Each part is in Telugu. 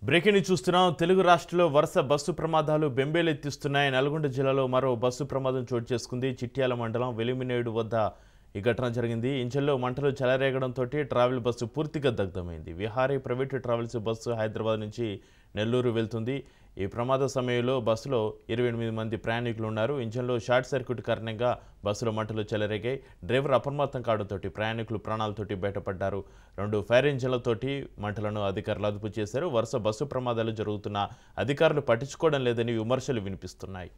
బ్రేకింగ్ ని చూస్తున్నాం. తెలుగు రాష్ట్రాల్లో వరుస బస్సు ప్రమాదాలు బెంబేలెత్తిస్తున్నాయి. నల్గొండ జిల్లాలో మరో బస్సు ప్రమాదం చోటు చేసుకుంది. చిట్యాల మండలం వెలిమినేడు వద్ద ఈ ఘటన జరిగింది. ఇంజన్లో మంటలు చెలరేగడంతో ట్రావెల్ బస్సు పూర్తిగా దగ్ధమైంది. Vihari private travels bus Hyderabad నుంచి నెల్లూరు వెళ్తుంది. ఈ ప్రమాద సమయంలో బస్సులో 28 మంది ప్రయాణికులు ఉన్నారు. ఇంజన్లో షార్ట్ సర్క్యూట్ కారణంగా బస్సులో మంటలు చెలరేగాయి. డ్రైవర్ అప్రమత్తం కావడంతో ప్రయాణికులు ప్రాణాలతోటి బయటపడ్డారు. 2 ఫైర్ ఇంజన్లతోటి మంటలను అధికారులు అదుపు చేశారు. వరుస బస్సు ప్రమాదాలు జరుగుతున్నా అధికారులు పట్టించుకోవడం లేదని విమర్శలు వినిపిస్తున్నాయి.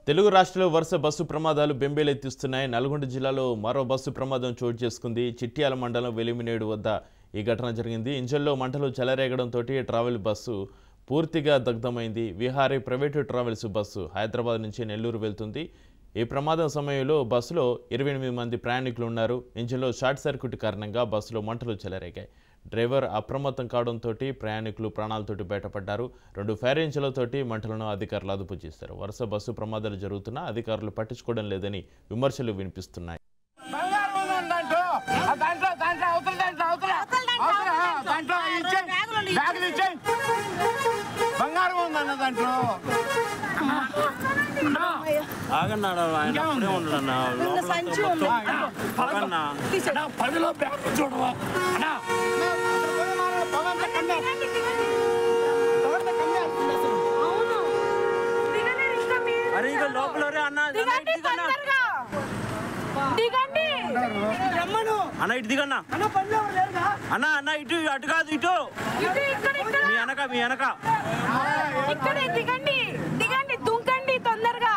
తెలుగు రాష్ట్రాల్లో వరుస బస్సు ప్రమాదాలు బెంబేలెత్తిస్తున్నాయి. నల్గొండ జిల్లాలో మరో బస్సు ప్రమాదం చోటు చేసుకుంది. చిట్యాల మండలం వెలిమినేడు వద్ద ఈ ఘటన జరిగింది. ఇంజన్లో మంటలు చెలరేగడంతో ట్రావెల్ బస్సు పూర్తిగా దగ్ధమైంది. Vihari private travels bus Hyderabad నుంచి నెల్లూరు వెళ్తుంది. ఈ ప్రమాదం సమయంలో బస్సులో 28 మంది ప్రయాణికులు ఉన్నారు. ఇంజన్లో షార్ట్ సర్క్యూట్ కారణంగా బస్సులో మంటలు చెలరేగాయి. డ్రైవర్ అప్రమత్తం కావడంతో ప్రయాణికులు ప్రాణాలతోటి బయటపడ్డారు. 2 ఫైర్ ఇంజన్లతోటి మంటలను అధికారులు అదుపు చేశారు. వరుస బస్సు ప్రమాదాలు జరుగుతున్నా అధికారులు పట్టించుకోవడం లేదని విమర్శలు వినిపిస్తున్నాయి. అన్న ఇటు దిగన్నా అన్న అన్న ఇటు అటు కాదు ఇటు మీ వెనక దిగండి దిగండి దుంకండి తొందరగా.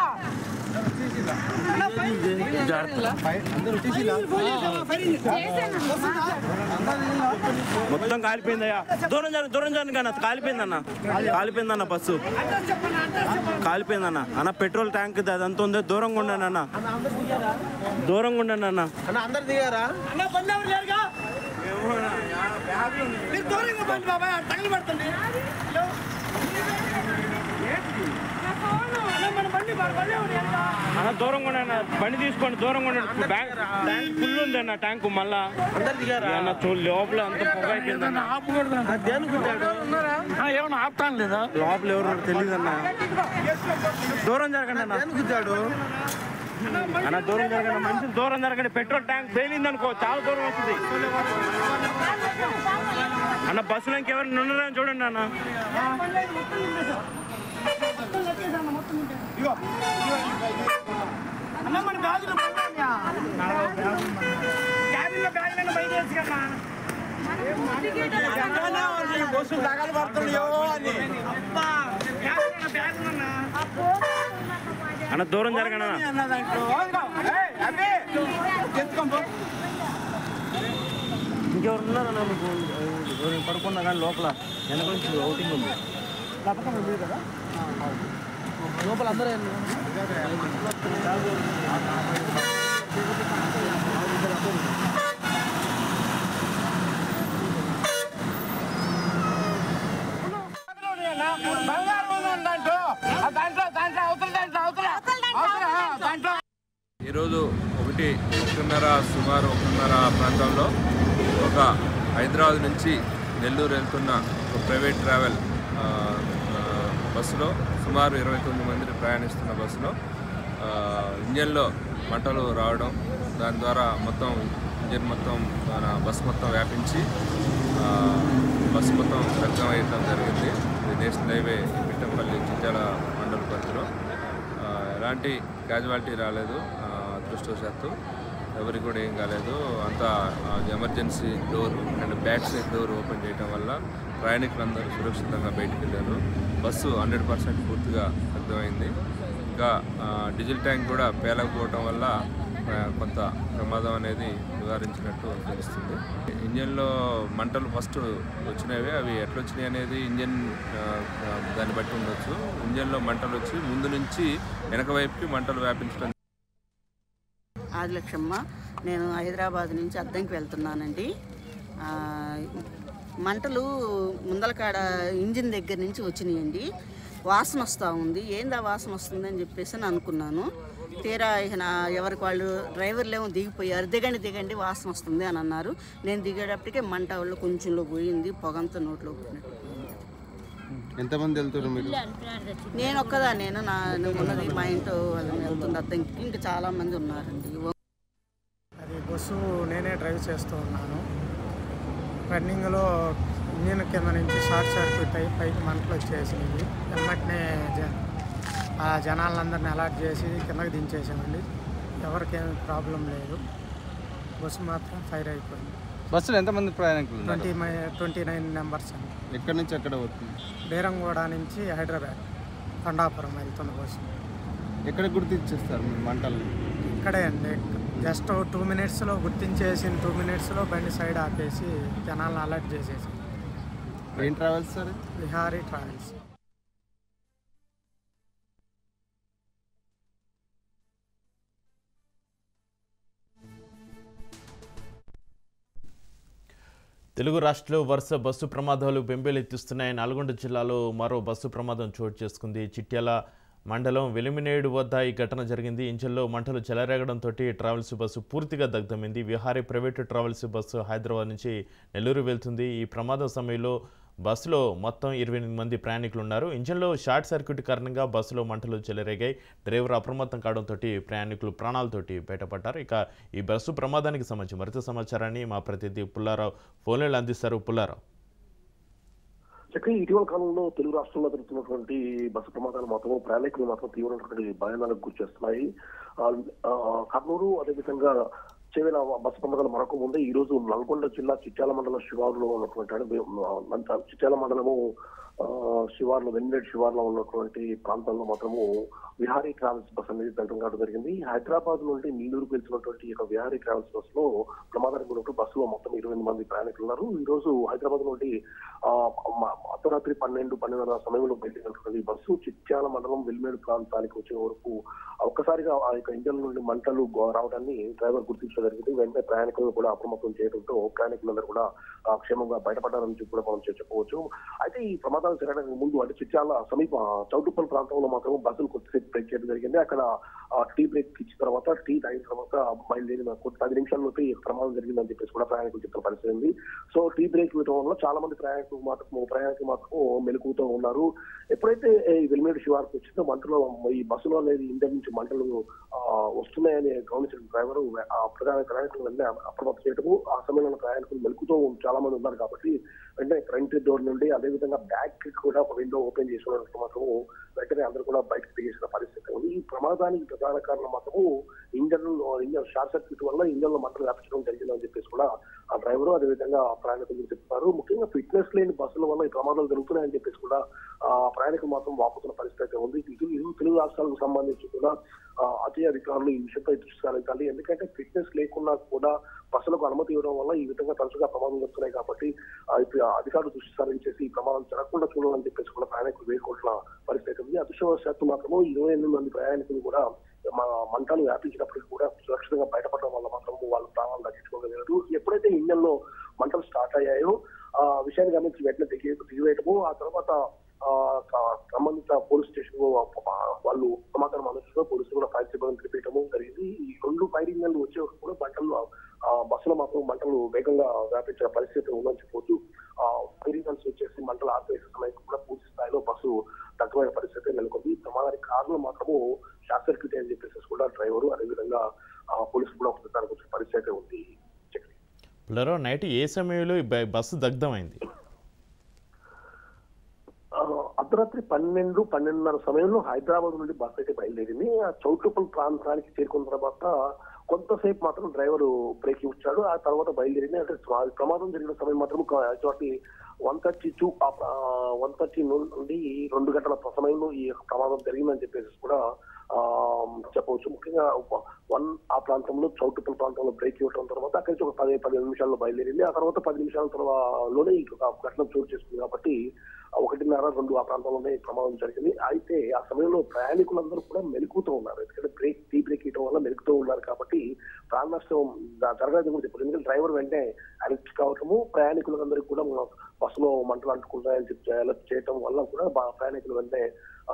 మొత్తం కాలిపోయిందయ్యా. దూరం జరగండి కన్నా. కాలిపోయిందన్న బస్సు కాలిపోయిందన్న. అన్న పెట్రోల్ ట్యాంక్ అదంతా ఉంది. దూరంగా ఉండండి అన్న. అందరు దిగారా? అన్న దూరంగా ఉండండి. బండి తీసుకోండి. దూరంగా ఉండండి. ట్యాంక్ ఫుల్ ఉంది అన్న. ట్యాంకు మళ్ళా అందరు దిగారా? అన్న లోపల అంత పొగ అయిపోయిందన్న. ఏమన్నా ఆపుతాను లేదా? లోపల ఎవరు తెలియదు అన్న. దూరం జరగండి అన్న. అన్న దూరం జరగండి. మంచి దూరం జరగండి. పెట్రోల్ ట్యాంక్ పేలింది అనుకో చాలా దూరం వస్తుంది అన్న. బస్సులో ఇంకెవరు ఉన్నారని చూడండి అన్న. అన్న దూరం జరగండి అన్న. ఇంకెవరు ఉన్నారన్న? మీకు పడుకున్నా కానీ లోపల వెనక నుంచి అవుటింగ్ ఉంది. లోపల అందరూ ఈరోజు సుమారు 1:30 ప్రాంతంలో ఒక హైదరాబాద్ నుంచి నెల్లూరు వెళ్తున్న ఒక ప్రైవేట్ ట్రావెల్ బస్సులో సుమారు 29 మంది ప్రయాణిస్తున్న బస్సులో ఇంజన్లో మంటలు రావడం, దాని ద్వారా ఇంజన్ బస్సు మొత్తం వ్యాపించి బస్సు మొత్తం దగ్ధం అయ్యడం జరిగింది. ఇది నేషనల్ హైవే పిట్టంపల్లి చిట్యాల మండల పరిధిలో. ఎలాంటి క్యాజువాలిటీ రాలేదు అదృష్టవశాత్తు. ఎవరికి కూడా ఏం కాలేదు. అంతా emergency door and back side door open చేయడం వల్ల ప్రయాణికులందరూ సురక్షితంగా బయటికి వెళ్ళారు. బస్సు 100% పూర్తిగా అర్థమైంది. ఇంకా డీజిల్ ట్యాంక్ కూడా పేలకపోవడం వల్ల కొంత ప్రమాదం అనేది నివారించినట్టు తెలుస్తుంది. ఇంజన్లో మంటలు ఫస్ట్ వచ్చినవి, అవి ఎట్లా వచ్చినాయి అనేది ఇంజన్ దాన్ని బట్టి ఉండొచ్చు. ఇంజన్లో మంటలు వచ్చి ముందు నుంచి వెనక వైపుకి మంటలు వ్యాపించడం. ఆదిలక్ష్మ, నేను హైదరాబాద్ నుంచి అద్దంకి వెళ్తున్నానండి. మంటలు ముందల కాడ ఇంజిన్ దగ్గర నుంచి వచ్చినాయండి. వాసన వస్తూ ఉంది. ఏందా వాసన వస్తుందని చెప్పేసి అని అనుకున్నాను. తీరా ఎవరికి వాళ్ళు డ్రైవర్లేమో దిగిపోయారు. దిగండి వాసన వస్తుంది అని అన్నారు. నేను దిగేటప్పటికే మంట వాళ్ళు కొంచెంలో పోయింది, పొగంతా నోట్లో పోయినట్టు. ఎంతమంది వెళ్తున్నారు మీరు? నేను ఒక్కదాన్ని, ఉన్నది మా ఇంట్లో వాళ్ళని వెళ్తుంది అద్దంకి. ఇంకా చాలామంది ఉన్నారండి. అది బస్సు నేనే డ్రైవ్ చేస్తూ ఉన్నాను. రన్నింగ్లో ఇంజిన్ కింద నుంచి షార్ట్ సర్క్యూట్ అయ్యి పైకి మంటలు వచ్చేసినవి. వెంటనే ఆ జనాలందరినీ అలర్ట్ చేసి కిందకి దించేసామండి. ఎవరికేమీ ప్రాబ్లం లేదు. బస్సు మాత్రం ఫైర్ అయిపోయింది. బస్సులో ఎంతమంది ప్రయాణికులు? 29 మెంబర్స్ అండి. ఎక్కడి నుంచి ఎక్కడ వస్తుంది? బేరంగూడ నుంచి హైదరాబాద్ కొండాపురం వెళ్తున్న బస్సు. ఎక్కడ గుర్తించేస్తారు మీరు మంటల్ని? ఇక్కడే అండి. జస్ట్ 2 మినిట్స్లో గుర్తించేసిన 2 మినిట్స్లో బండి సైడ్ ఆపేసి జనాలను అలర్ట్ చేసేసి. ఏం travels sir? Vihari travels. Telugu రాష్ట్రంలో వరుస బస్సు ప్రమాదాలు బెంబేలెత్తిస్తున్నాయి. నల్గొండ జిల్లాలో మరో బస్సు ప్రమాదం చోటు చేసుకుంది. చిట్యాల మండలం వెలిమినేడు వద్ద ఈ ఘటన జరిగింది. ఇంజన్లో మంటలు చెలరేగడంతో ట్రావెల్స్ బస్సు పూర్తిగా దగ్ధమైంది. Vihari private travels bus Hyderabad నుంచి నెల్లూరు వెళ్తుంది. ఈ ప్రమాదం సమయంలో బస్సులో మొత్తం 28 మంది ప్రయాణికులు ఉన్నారు. ఇంజన్లో షార్ట్ సర్క్యూట్ కారణంగా బస్సులో మంటలు చెలరేగాయి. డ్రైవర్ అప్రమత్తం కావడంతో ప్రయాణికులు ప్రాణాలతోటి బయటపడ్డారు. ఇక ఈ బస్సు ప్రమాదానికి సంబంధించి మరింత సమాచారాన్ని మా ప్రతినిధి పుల్లారావు ఫోన్లో అందిస్తారు. పుల్లారావు, ఇటీవల కాలంలో తెలుగు రాష్ట్రంలో జరుగుతున్నటువంటి బస్సు ప్రమాదాలు మాత్రం ప్రయాణికులు మాత్రం తీవ్రమైనటువంటి భయాలకు గురి చేస్తున్నాయి. కర్నూలు అదేవిధంగా చేవేల బస్సు ప్రమాదాలు మరొక ముందే ఈ రోజు నల్గొండ జిల్లా చిట్యాల మండలం శివారులో ఉన్నటువంటి చిట్యాల మండలము శివార్లో వెన్నేడు శివార్లో ఉన్నటువంటి ప్రాంతంలో మాత్రము విహారీ ట్రావెల్స్ బస్ అనేది దగ్ధం కావడం జరిగింది. హైదరాబాద్ నుండి నెల్లూరుకు వెళ్తున్నటువంటి ఒక విహారీ ట్రావెల్స్ బస్ లో ప్రమాదానికి గురైనప్పుడు బస్సులో మొత్తం 28 మంది ప్రయాణికులు ఉన్నారు. ఈ రోజు హైదరాబాద్ నుండి అర్ధరాత్రి 12:30 సమయంలో బయలుదేరినటువంటి బస్సు చిట్యాల మండలం వెల్మేడు ప్రాంతానికి వచ్చే వరకు ఒక్కసారిగా ఆ యొక్క ఇంజన్ నుండి మంటలు రావడాన్ని డ్రైవర్ గుర్తించడం జరిగింది. వెంటనే ప్రయాణికులను కూడా అప్రమత్తం చేయడంతో ప్రయాణికులందరూ కూడా క్షేమంగా బయటపడ్డారని చెప్పి కూడా మనం చెప్పవచ్చు. అయితే ఈ ప్రమాదాలు జరగడానికి ముందు అంటే చిట్యాల సమీప చౌటుప్పల్ ప్రాంతంలో మాత్రం బస్సులు కొద్దిసేపు బ్రేక్ చేయడం జరిగింది. అక్కడ టీ బ్రేక్ ఇచ్చిన తర్వాత టీ తాగిన తర్వాత బయలుదేరిన 10 నిమిషాల్లోపే ప్రమాదం జరిగిందని చెప్పేసి కూడా ప్రయాణికులు చెప్తున్న పరిస్థితి ఉంది. సో టీ బ్రేక్ ఇవ్వడం వల్ల చాలా మంది ప్రయాణికులు మాత్రం మెలుకుతూ ఉన్నారు. ఎప్పుడైతే ఈ వెల్మేడు శివార్కు వచ్చిందో మంటలో ఈ బస్సులో అనేది ఇంజన్ నుంచి మంటలు వస్తున్నాయని గమనించిన డ్రైవర్ ప్రయాణికులు వెంటనే అప్రమత్తం చేయడము, ఆ సమయంలో ప్రయాణికులు మెలుకుతూ చాలా మంది ఉన్నారు కాబట్టి వెంటనే ఫ్రంట్ డోర్ నుండి అదేవిధంగా బ్యాక్ కూడా ఒక విండో ఓపెన్ చేసినట్టు మాత్రము వెంటనే అందరూ కూడా బయటకు దిగేసిన పరిస్థితి ఉంది. ఈ ప్రమాదానికి ప్రధాన కారణం మాత్రము ఇంజన్ షార్ట్ సర్క్యూట్ వల్ల ఇంజన్ లో మంటలు వ్యాపించడం జరిగిందని చెప్పేసి కూడా ఆ డ్రైవరు అదేవిధంగా ప్రయాణికులు చెప్తున్నారు. ముఖ్యంగా ఫిట్నెస్ లేని బస్సుల వల్ల ఈ ప్రమాదాలు జరుగుతున్నాయని చెప్పేసి కూడా ప్రయాణికులు మాత్రం వాపుతున్న పరిస్థితి ఉంది. ఇరు తెలుగు రాష్ట్రాలకు సంబంధించి కూడా అజయ అధికారులు ఈ విషయంపై దృష్టి సారించాలి. ఎందుకంటే ఫిట్నెస్ లేకుండా కూడా బస్సులకు అనుమతి ఇవ్వడం వల్ల ఈ విధంగా తరచుగా ప్రమాదం జరుగుతున్నాయి కాబట్టి అధికారులు దృష్టి సారించేసి ఈ ప్రమాదం జరగకుండా చూడాలని చెప్పేసి కూడా ప్రయాణికులు వేడుకుంటున్న పరిస్థితి ఉంది. అదృష్టవశాత్తు మాత్రము 28 మంది ప్రయాణికులు కూడా మంటలు వ్యాపించినప్పటికీ కూడా సురక్షితంగా బయటపడడం వల్ల మాత్రం వాళ్ళు ప్రాణాలు దక్కించుకోగలిగారు. ఎప్పుడైతే ఇంజన్ లో మంటలు స్టార్ట్ అయ్యాయో ఆ విషయాన్ని గమనించి వెంటనే దిగివేయటము, ఆ తర్వాత సంబంధిత పోలీస్ స్టేషన్ వాళ్ళు సమాచారం అందించడంతో పోలీసులు కూడా ఫైర్ సిబ్బంది తెలిపేయటము జరిగింది. ఈ 2 ఫైర్ ఇంజన్లు వచ్చే వరకు కూడా మంటలు బస్సులో మాత్రం మంటలు వేగంగా వ్యాపించిన పరిస్థితి ఉందని చెప్పవచ్చు. ఫైర్ ఇంజన్స్ వచ్చేసి మంటలు ఆపేసే సమయం కూడా పూర్తి స్థాయిలో బస్సు దగ్ధమైన పరిస్థితి నెలకొంది. ప్రమాదానికి కారణం మాత్రము షార్ట్ సర్క్యూట్ అని చెప్పేసి కూడా డ్రైవరు అదేవిధంగా పోలీసులు కూడా ఒకసారి వచ్చే పరిస్థితి ఉంది. నైట్ ఏ సమయంలో బస్సు దగ్ధమైంది? అర్ధరాత్రి 12:30 సమయంలో హైదరాబాద్ నుండి బస్సు అయితే బయలుదేరింది. ఆ చౌటుప్పల్ ప్రాంతానికి చేరుకున్న తర్వాత కొంతసేపు మాత్రం డ్రైవర్ బ్రేక్ ఇచ్చాడు. ఆ తర్వాత బయలుదేరింది. అంటే ప్రమాదం జరిగిన సమయం మాత్రం 1:30 నుండి 2 గంటల సమయంలో ఈ ప్రమాదం జరిగిందని చెప్పేసి కూడా చెప్పవచ్చు. ముఖ్యంగా ఆ ప్రాంతంలో చౌటుపల్లి ప్రాంతంలో బ్రేక్ ఇవ్వడం తర్వాత అక్కడి నుంచి ఒక 10-15 నిమిషాల్లో బయలుదేరింది. ఆ తర్వాత 10 నిమిషాల తర్వాతలోనే ఈ ఘటన చోటు చేసుకుంది. కాబట్టి 1:30-2 ఆ ప్రాంతంలోనే ప్రమాదం జరిగింది. అయితే ఆ సమయంలో ప్రయాణికులందరూ కూడా మెలుకుతూ ఉన్నారు. ఎందుకంటే టీ బ్రేక్ ఇవ్వడం వల్ల మెలుకుతూ ఉన్నారు కాబట్టి ప్రాణ నష్టం జరగదు కూడా చెప్పారు. ఎందుకంటే డ్రైవర్ వెంటనే అలర్ట్ కావటము, ప్రయాణికులందరికీ కూడా బస్సులో మంటలు అంటుకుంటాయని చెప్పి అలర్ట్ చేయడం వల్ల కూడా ప్రయాణికులు వెంటనే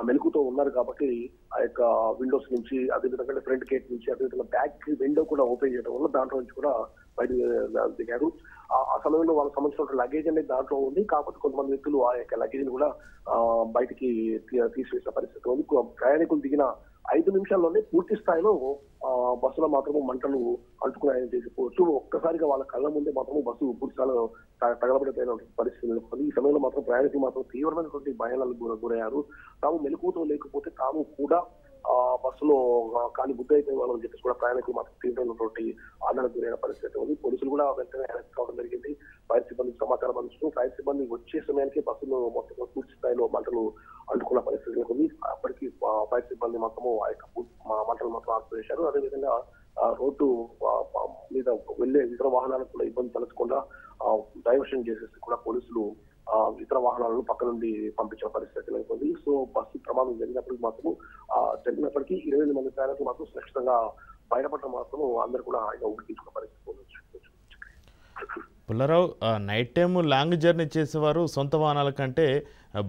మెలుకుతూ ఉన్నారు. కాబట్టి ఆ యొక్క విండోస్ నుంచి, అదేవిధంగా ఫ్రంట్ గేట్ నుంచి, అదేవిధంగా బ్యాక్ విండో కూడా ఓపెన్ చేయడం వల్ల దాంట్లో నుంచి కూడా బయట దిగారు. ఆ సమయంలో వాళ్ళకి సంబంధించిన లగేజ్ అనేది దాంట్లో ఉంది. కాకపోతే కొంతమంది వ్యక్తులు ఆ యొక్క లగేజ్ ని కూడా బయటికి తీసివేసిన పరిస్థితి ఉంది. ప్రయాణికులు దిగిన 5 నిమిషాల్లోనే పూర్తి స్థాయిలో బస్సులో మాత్రము మంటలు అంటుకున్నాయని చెప్పవచ్చు. ఒక్కసారిగా వాళ్ళ కళ్ళ ముందే మాత్రము బస్సు పూర్తి స్థాయిలో తగలబడిపోయిన పరిస్థితి నెలకొంది. ఈ సమయంలో మాత్రం ప్రయాణికులు మాత్రం తీవ్రమైనటువంటి భయాలకు గురయ్యారు. తాము మెలకువతో లేకపోతే తాము కూడా బస్సులో కానీ బుద్ధి అయిపోయిన వాళ్ళని చెప్పేసి కూడా ప్రయాణికులు మాత్రం తీవ్రమైనటువంటి ఆందోళనకు గురైన పరిస్థితి ఉంది. పోలీసులు కూడా వెంటనే అరెస్ట్ కావడం జరిగింది. ఫైర్ సిబ్బందికి సమాచారం అందిస్తూ ఫైర్ సిబ్బంది వచ్చే సమయానికి బస్సును మొత్తం పూర్తి స్థాయిలో మంటలు అంటుకున్న పరిస్థితి ఉంది. అప్పటికి ఫైర్ సిబ్బంది మాత్రము ఆ యొక్క మంటలు మాత్రం ఆర్పివేశారు. అదేవిధంగా రోడ్డు మీద వెళ్లే ఇతర వాహనాలకు కూడా ఇబ్బంది తలచకుండా డైవర్షన్ చేసేసి కూడా పోలీసులు ఇతర వాహనాలను పక్క నుండి పంపించిన పరిస్థితి నెలకొంది. సో బస్సు ప్రమాదం జరిగినప్పటికీ 28 మంది ప్రయాణికులు మాత్రం సురక్షితంగా బయటపడటం మాత్రం అందరూ కూడా ఆయన ఉడికించుకున్న పరిస్థితి ఉంది. Pullarao, night time long journey చేసేవారు సొంత వాహనాల కంటే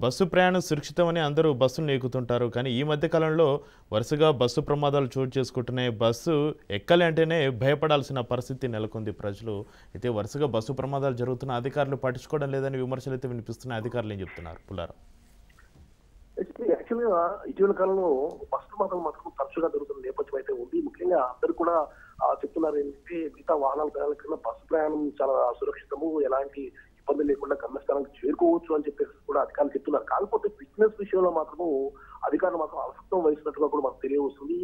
బస్సు ప్రయాణం సురక్షితమని అందరూ బస్సును ఎక్కుతుంటారు. కానీ ఈ మధ్యకాలంలో వరుసగా బస్సు ప్రమాదాలు చోటు చేసుకుంటున్నాయి. బస్సు ఎక్కాలి అంటేనే భయపడాల్సిన పరిస్థితి నెలకొంది ప్రజలు. అయితే వరుసగా బస్సు ప్రమాదాలు జరుగుతున్న అధికారులు పట్టించుకోవడం లేదని విమర్శలు అయితే వినిపిస్తున్నాయి. అధికారులు ఏం చెప్తున్నారు పుల్లారావు? యాక్చువల్గా ఇటీవల కాలంలో బస్సు ప్రమాదాలు మాత్రం తరచుగా జరుగుతున్న నేపథ్యం అయితే ఉంది. ముఖ్యంగా అందరూ కూడా చెప్తున్నారు ఏంటంటే మిగతా వాహనాల ప్రయాణాల కన్నా బస్సు ప్రయాణం చాలా సురక్షితము, ఎలాంటి ఇబ్బంది లేకుండా గమ్యస్థానానికి చేరుకోవచ్చు అని చెప్పేసి కూడా అధికారులు చెప్తున్నారు. కాకపోతే ఫిట్నెస్ విషయంలో మాత్రము అధికారులు మాత్రం అలసత్వం వహిస్తున్నట్టుగా కూడా మనకు తెలియవస్తుంది.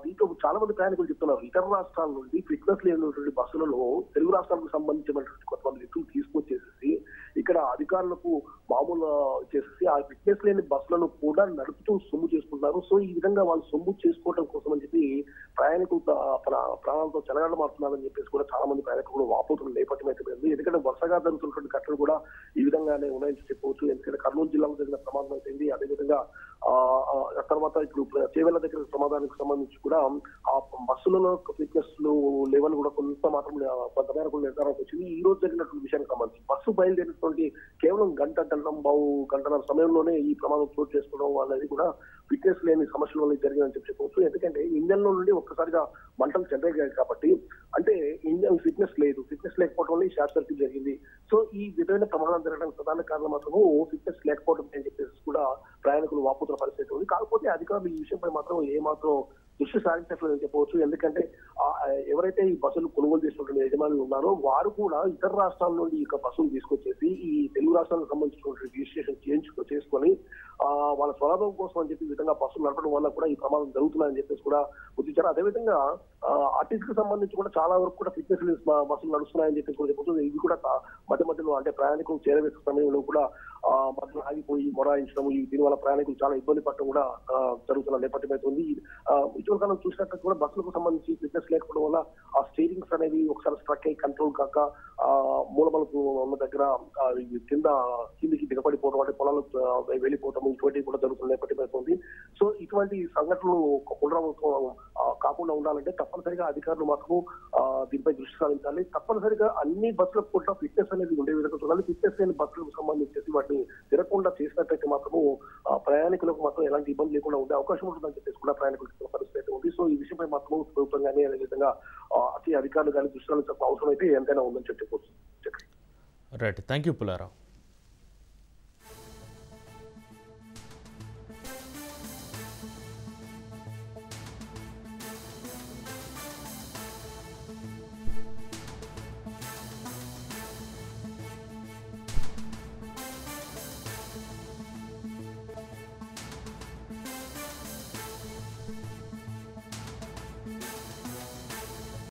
దీంతో చాలా మంది ప్రయాణికులు చెప్తున్నారు ఇతర రాష్ట్రాల నుండి ఫిట్నెస్ లేనటువంటి బస్సులలో తెలుగు రాష్ట్రాలకు సంబంధించినటువంటి కొంతమంది వ్యక్తులు తీసుకొచ్చేసేసి ఇక్కడ అధికారులకు మామూలు చేసేసి ఆ ఫిట్నెస్ లేని బస్సులను కూడా నడుపుతూ సొమ్ము చేసుకుంటున్నారు. సో ఈ విధంగా వాళ్ళు సొమ్ము చేసుకోవడం కోసం అని చెప్పి ప్రయాణికులు ప్రాణాలతో చెలగాటమాడుతున్నారని చెప్పేసి కూడా చాలా మంది ప్రయాణికులు వాపోతున్న నేపథ్యం అయితే ఉంది. ఎందుకంటే వరుసగా జరుగుతున్నటువంటి ఘటనలు కూడా ఈ విధంగానే ఉన్నాయని చెప్పవచ్చు. ఎందుకంటే కర్నూలు జిల్లాలో జరిగిన ప్రమాదం అయితే అదేవిధంగా తర్వాత ఇప్పుడు చేవెళ్ల దగ్గర ప్రమాదానికి సంబంధించి కూడా ఆ బస్సులలో ఫిట్నెస్ లేవని కూడా కొంతమేరకు నిర్ధారణకు వచ్చింది. ఈ రోజు జరిగినటువంటి విషయానికి సంబంధించి బస్సు బయలుదేరినటువంటి కేవలం గంటన్నర సమయంలోనే ఈ ప్రమాదం చోటు చేసుకోవడం అనేది కూడా ఫిట్నెస్ లేని సమస్యల వల్ల జరిగిందని చెప్పవచ్చు. ఎందుకంటే ఇంజన్ లో నుండి ఒక్కసారిగా మంటలు చెందాయి కాబట్టి అంటే ఇంజన్ ఫిట్నెస్ లేదు. ఫిట్నెస్ లేకపోవడం వల్ల ఈ షార్ట్ సర్క్యూట్ జరిగింది. సో ఈ విధమైన ప్రమాదం జరగడానికి ప్రధాన కారణం మాత్రము ఫిట్నెస్ లేకపోవడం అని చెప్పేసి కూడా ప్రయాణికులు వాపుతున్న పరిస్థితి ఉంది. కాకపోతే అధికారులు ఈ విషయంపై మాత్రం ఏమాత్రం దృష్టి సారించట్లేదని చెప్పవచ్చు. ఎందుకంటే ఎవరైతే ఈ బస్సులు కొనుగోలు చేసినటువంటి యజమానులు ఉన్నారో వారు కూడా ఇతర రాష్ట్రాల నుండి ఈ బస్సులు తీసుకొచ్చేసి ఈ తెలుగు రాష్ట్రాలకు సంబంధించినటువంటి రిజిస్ట్రేషన్ చేసుకొని వాళ్ళ స్వలాభం కోసం అని చెప్పి ఈ విధంగా బస్సులు నడపడం వల్ల కూడా ఈ ప్రమాదం జరుగుతున్నాయని చెప్పేసి కూడా గుర్తించారు. అదేవిధంగా ఆర్టీసీకి సంబంధించి కూడా చాలా వరకు కూడా ఫిట్నెస్ బస్సులు నడుస్తున్నాయని చెప్పేసి కూడా చెప్పవచ్చు. ఇవి కూడా మధ్య మధ్యలో అంటే ప్రయాణికులు చేరవేసే సమయంలో కూడా మధ్యలో ఆగిపోయి మొరాయించడం, దీనివల్ల ప్రయాణికులు చాలా ఇబ్బంది పడటం కూడా జరుగుతున్న నేపథ్యం అయితే ఉంది. ఇటీవల కాలం చూసినట్టు కూడా బస్సులకు సంబంధించి ఫిట్నెస్ లేకపోవడం వల్ల ఆ స్టీరింగ్స్ అనేవి ఒకసారి స్ట్రక్ అయ్యి కంట్రోల్ కాక మూలమలకు ఉన్న దగ్గర కిందికి దిగబడిపోవడం, అంటే పొలాలు వెళ్ళిపోవడం, ఇటువంటివి కూడా జరుగుతున్న నేపథ్యం అయితే ఉంది. సో ఇటువంటి సంఘటనలు పునరావృతం కాకుండా ఉండాలంటే తప్పనిసరిగా అధికారులు మాత్రం దీనిపై దృష్టి సారించాలి. తప్పనిసరిగా అన్ని బస్సులకు కూడా ఫిట్నెస్ అనేది ఉండే విధంగా చూడాలి. ఫిట్నెస్ లేని బస్సులకు సంబంధించి వాటిని తిరగకుండా చేసినట్టయితే మాత్రము ప్రయాణికులకు మాత్రం ఎలాంటి ఇబ్బంది లేకుండా ఉండే అవకాశం ఉంటుందని చెప్పేసి కూడా ప్రయాణికులకు పరిస్థితి ఉంది. సో ఈ విషయంపై మాత్రం ప్రభుత్వం కానీ అదేవిధంగా అధికారులు కానీ దృష్టి సారించాల్సిన అవసరం అయితే ఎంతైనా ఉందని చెప్పవచ్చు. Right, thank you Pullarao.